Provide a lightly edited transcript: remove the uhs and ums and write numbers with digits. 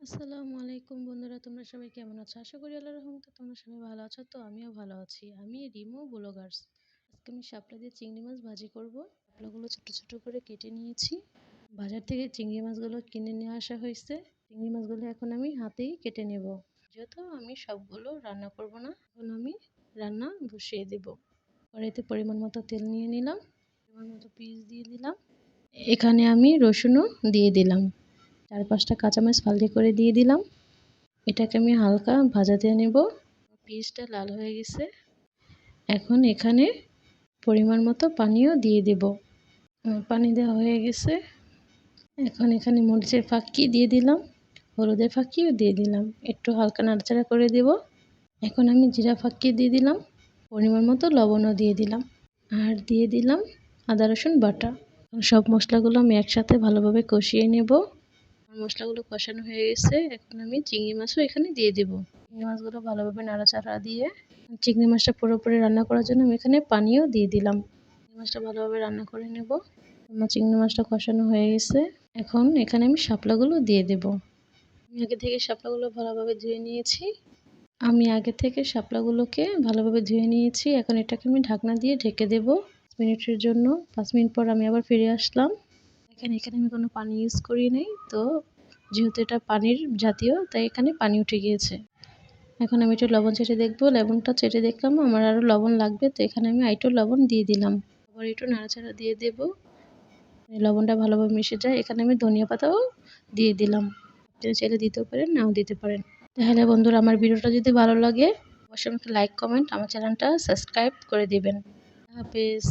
আসসালামু আলাইকুম বন্ধুরা, তোমরা সবাই কেমন আছো? আশা করি আল্লাহর রহমতে তোমরা সবাই ভালো আছো। তো আমিও ভালো আছি। আমি রিমু ব্লগার্স। আজকে আমি শাপলা দিয়ে চিংড়ি মাছ ভাজি করব। শাপলাগুলো ছোট ছোট করে কেটে নিয়েছি। বাজার থেকে চিংড়ি মাছগুলো কিনে নিয়ে আসা হয়েছে। চিংড়ি মাছগুলো এখন আমি হাতেই কেটে নেব। যেহেতু আমি সবগুলো রান্না করব না, এখন আমি রান্না বসিয়ে দেব। কড়াইতে পরিমাণ মতো তেল নিয়ে নিলাম, পরিমাণ মতো পেঁয়াজ দিয়ে দিলাম। এখানে আমি রসুনও দিয়ে দিলাম। 4-5টা কাঁচামরিচ ফালি করে দিয়ে দিলাম। এটাকে আমি হালকা ভাজাতে নেব। পিসটা লাল হয়ে গেছে। এখন এখানে পরিমাণ মতো পানিও দিয়ে দেব। পানি দেওয়া হয়ে গেছে। এখন এখানে মরিচের ফাঁকি দিয়ে দিলাম, হলুদের ফাঁকিও দিয়ে দিলাম, একটু হালকা নাড়াচাড়া করে দেব। এখন আমি জিরা ফাঁকি দিয়ে দিলাম, পরিমাণ মতো লবণও দিয়ে দিলাম, আর দিয়ে দিলাম আদা রসুন বাটা। সব মশলাগুলো আমি একসাথে ভালোভাবে কষিয়ে নেব। মশলাগুলো কষানো হয়ে গেছে। এখন আমি চিংড়ি মাছও এখানে দিয়ে দেব। চিংড়ি মাছগুলো ভালোভাবে নাড়াচাড়া দিয়ে চিংড়ি মাছটা পুরোপুরি রান্না করার জন্য আমি এখানে পানিও দিয়ে দিলাম। চিংড়ি মাছটা ভালোভাবে রান্না করে নেব। আমার চিংড়ি মাছটা কষানো হয়ে গেছে। এখন এখানে আমি শাপলাগুলো দিয়ে দেব। আমি আগে থেকে শাপলাগুলোকে ভালোভাবে ধুয়ে নিয়েছি। এখন এটাকে আমি ঢাকনা দিয়ে ঢেকে দেব 5 মিনিটের জন্য। 5 মিনিট পর আমি আবার ফিরে আসলাম। এখানে আমি কোনো পানি ইউজ করি নাই, তো যেহেতু এটা পানির জাতীয় তাই এখানে পানি উঠে গিয়েছে। এখন আমি একটু লবণ চেটে দেখবো। লবণটা চেটে দেখলাম আমার আরও লবণ লাগবে, তো এখানে আমি আরেকটু লবণ দিয়ে দিলাম। আবার একটু নাড়াচাড়া দিয়ে দেব, লবণটা ভালোভাবে মিশে যায়। এখানে আমি ধনিয়া পাতাও দিয়ে দিলাম। আপনারা চাইলে দিতেও পারেন, নাও দিতে পারেন। তাহলে বন্ধুরা, আমার ভিডিওটা যদি ভালো লাগে অবশ্যই আমাকে লাইক, কমেন্ট, আমার চ্যানেলটা সাবস্ক্রাইব করে দিবেন। আল্লাহ হাফেজ।